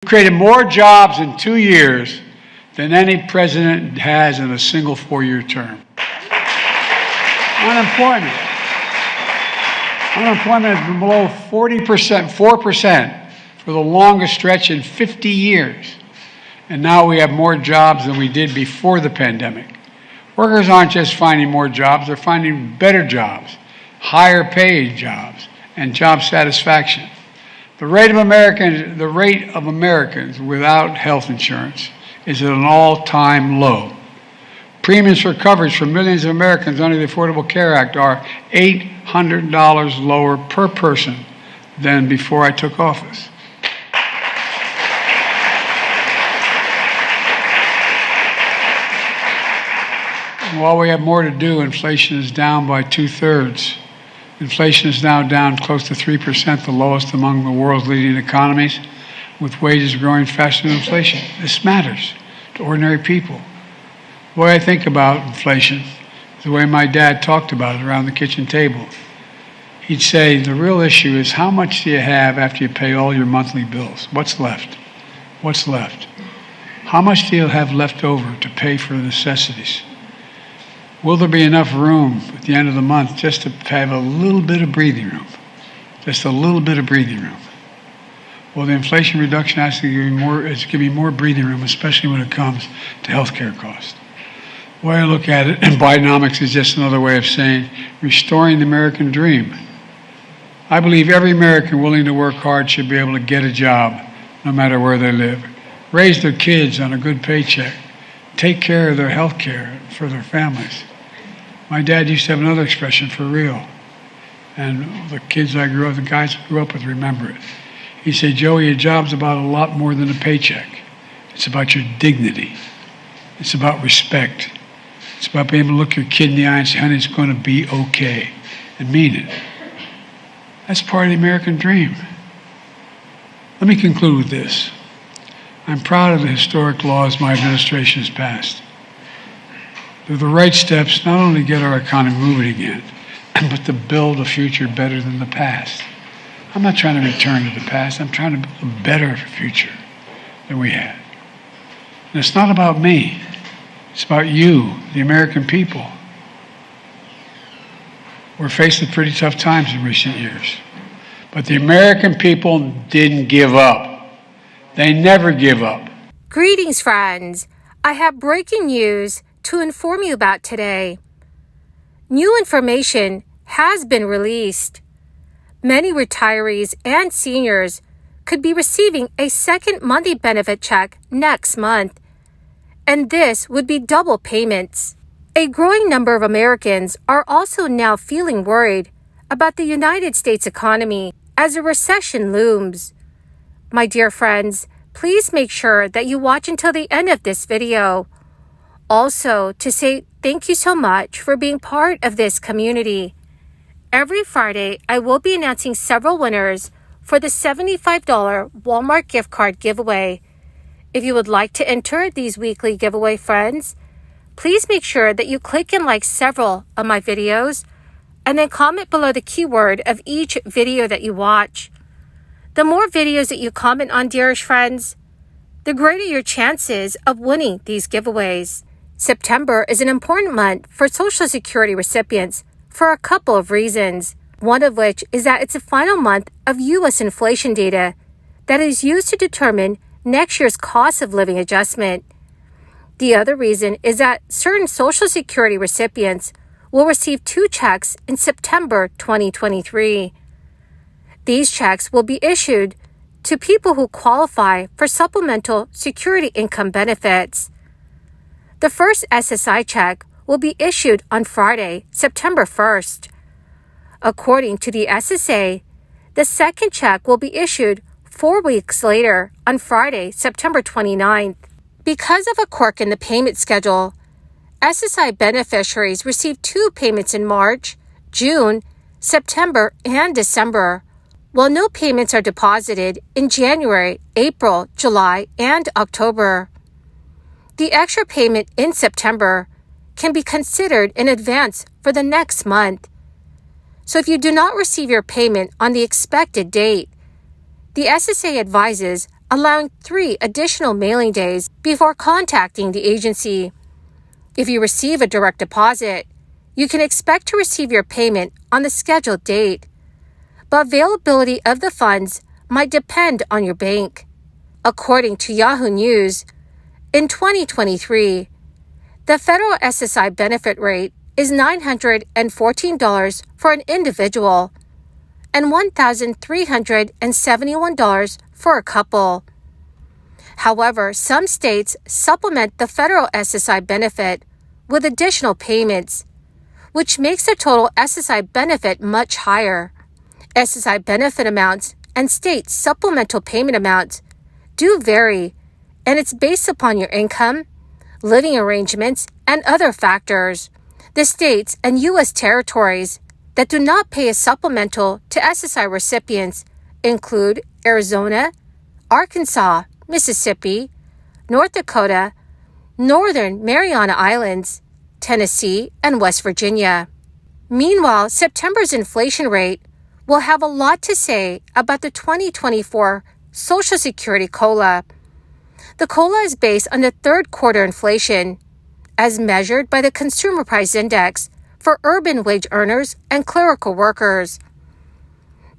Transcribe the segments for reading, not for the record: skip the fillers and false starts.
Created more jobs in 2 years than any president has in a single 4-year term. Unemployment has been below 40%, 4% for the longest stretch in 50 years. And now we have more jobs than we did before the pandemic. Workers aren't just finding more jobs, they're finding better jobs, higher paid jobs, and job satisfaction. The rate of Americans without health insurance is at an all-time low. Premiums for coverage for millions of Americans under the Affordable Care Act are $800 lower per person than before I took office. While we have more to do, inflation is down by 2/3. Inflation is now down close to 3%, the lowest among the world's leading economies, with wages growing faster than inflation. This matters to ordinary people. The way I think about inflation is the way my dad talked about it around the kitchen table. He'd say, the real issue is how much do you have after you pay all your monthly bills? What's left? What's left? How much do you have left over to pay for the necessities? Will there be enough room at the end of the month just to have a little bit of breathing room? Just a little bit of breathing room. Well, the Inflation Reduction Act is giving me more breathing room, especially when it comes to healthcare costs. The way I look at it, and Bidenomics is just another way of saying restoring the American dream. I believe every American willing to work hard should be able to get a job no matter where they live, raise their kids on a good paycheck, take care of their health care for their families. My dad used to have another expression, for real. And the kids I grew up, the guys I grew up with remember it. He said, Joey, your job's about a lot more than a paycheck. It's about your dignity. It's about respect. It's about being able to look your kid in the eye and say, honey, it's going to be okay, and mean it. That's part of the American dream. Let me conclude with this. I'm proud of the historic laws my administration has passed. They're the right steps not only to get our economy moving again, but to build a future better than the past. I'm not trying to return to the past. I'm trying to build a better future than we had. And it's not about me. It's about you, the American people. We're faced with pretty tough times in recent years. But the American people didn't give up. They never give up. Greetings, friends. I have breaking news to inform you about today. New information has been released. Many retirees and seniors could be receiving a second monthly benefit check next month, and this would be double payments. A growing number of Americans are also now feeling worried about the United States economy as a recession looms. My dear friends, please make sure that you watch until the end of this video. Also, to say thank you so much for being part of this community. Every Friday, I will be announcing several winners for the $75 Walmart gift card giveaway. If you would like to enter these weekly giveaway, friends, please make sure that you click and like several of my videos and then comment below the keyword of each video that you watch. The more videos that you comment on, dearest friends, the greater your chances of winning these giveaways. September is an important month for Social Security recipients for a couple of reasons, one of which is that it's the final month of U.S. inflation data that is used to determine next year's cost of living adjustment. The other reason is that certain Social Security recipients will receive 2 checks in September 2023. These checks will be issued to people who qualify for supplemental security income benefits. The first SSI check will be issued on Friday, September 1st. According to the SSA, the second check will be issued 4 weeks later on Friday, September 29th. Because of a quirk in the payment schedule, SSI beneficiaries receive 2 payments in March, June, September, and December, while no payments are deposited in January, April, July, and October. The extra payment in September can be considered in advance for the next month. So if you do not receive your payment on the expected date, the SSA advises allowing 3 additional mailing days before contacting the agency. If you receive a direct deposit, you can expect to receive your payment on the scheduled date, but availability of the funds might depend on your bank. According to Yahoo News, in 2023, the federal SSI benefit rate is $914 for an individual and $1,371 for a couple. However, some states supplement the federal SSI benefit with additional payments, which makes the total SSI benefit much higher. SSI benefit amounts and state supplemental payment amounts do vary, and it's based upon your income, living arrangements, and other factors. The states and U.S. territories that do not pay a supplemental to SSI recipients include Arizona, Arkansas, Mississippi, North Dakota, Northern Mariana Islands, Tennessee, and West Virginia. Meanwhile, September's inflation rate will have a lot to say about the 2024 Social Security COLA. The COLA is based on the third quarter inflation, as measured by the Consumer Price Index for urban wage earners and clerical workers.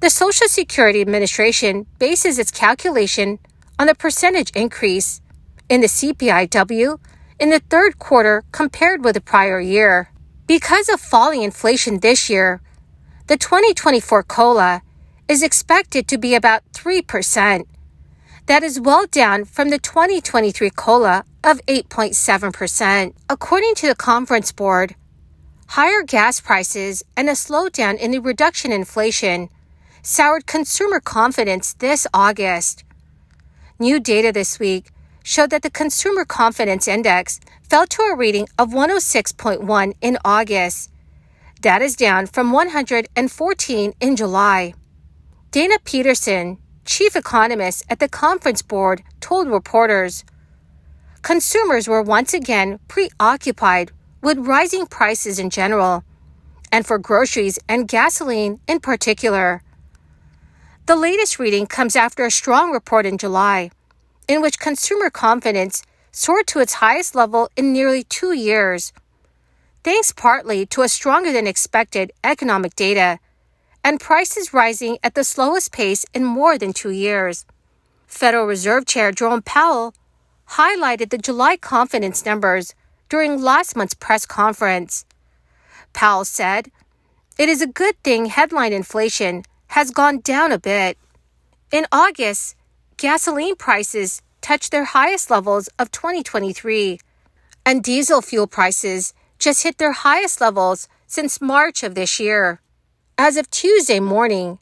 The Social Security Administration bases its calculation on the percentage increase in the CPIW in the third quarter compared with the prior year. Because of falling inflation this year, the 2024 COLA is expected to be about 3%. That is well down from the 2023 COLA of 8.7%. According to the Conference Board, higher gas prices and a slowdown in the reduction in inflation soured consumer confidence this August. New data this week showed that the Consumer Confidence Index fell to a reading of 106.1 in August. That is down from 114 in July. Dana Peterson, chief economist at the Conference Board, told reporters, consumers were once again preoccupied with rising prices in general, and for groceries and gasoline in particular. The latest reading comes after a strong report in July, in which consumer confidence soared to its highest level in nearly 2 years, thanks partly to a stronger than expected economic data and prices rising at the slowest pace in more than 2 years. Federal Reserve Chair Jerome Powell highlighted the July confidence numbers during last month's press conference. Powell said, "It is a good thing headline inflation has gone down a bit." In August, gasoline prices touched their highest levels of 2023, and diesel fuel prices just hit their highest levels since March of this year. As of Tuesday morning,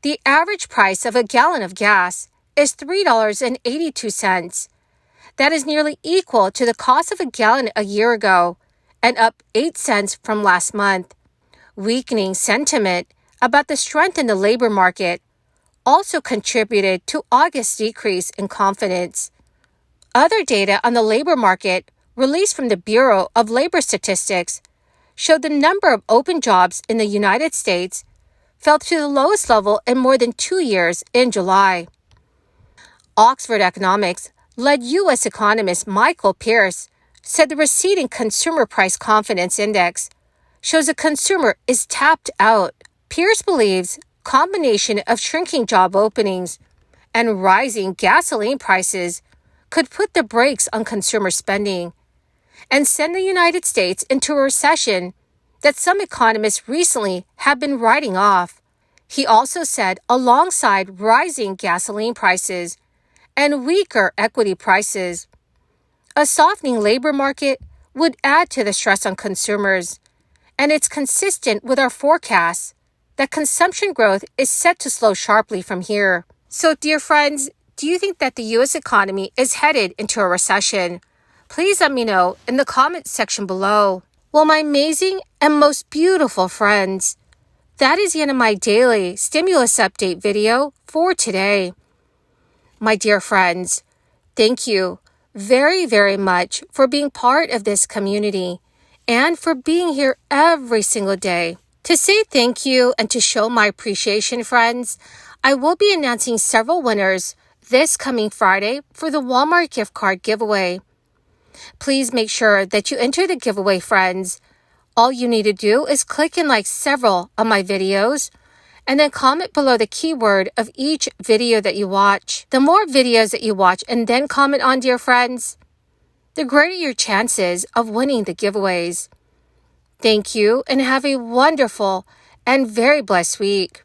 the average price of a gallon of gas is $3.82. That is nearly equal to the cost of a gallon a year ago and up 8 cents from last month. Weakening sentiment about the strength in the labor market also contributed to August's decrease in confidence. Other data on the labor market released from the Bureau of Labor Statistics showed the number of open jobs in the United States fell to the lowest level in more than 2 years in July. Oxford Economics-led U.S. economist Michael Pierce said the receding Consumer Price Confidence Index shows a consumer is tapped out. Pierce believes combination of shrinking job openings and rising gasoline prices could put the brakes on consumer spending and send the United States into a recession that some economists recently have been writing off. He also said alongside rising gasoline prices and weaker equity prices, a softening labor market would add to the stress on consumers, and it's consistent with our forecasts that consumption growth is set to slow sharply from here. So, dear friends, do you think that the U.S. economy is headed into a recession? Please let me know in the comment section below. Well, my amazing and most beautiful friends, that is the end of my daily stimulus update video for today. My dear friends, thank you very, very much for being part of this community and for being here every single day. To say thank you and to show my appreciation, friends, I will be announcing several winners this coming Friday for the Walmart gift card giveaway. Please make sure that you enter the giveaway, friends. All you need to do is click and like several of my videos, and then comment below the keyword of each video that you watch. The more videos that you watch and then comment on, dear friends, the greater your chances of winning the giveaways. Thank you and have a wonderful and very blessed week.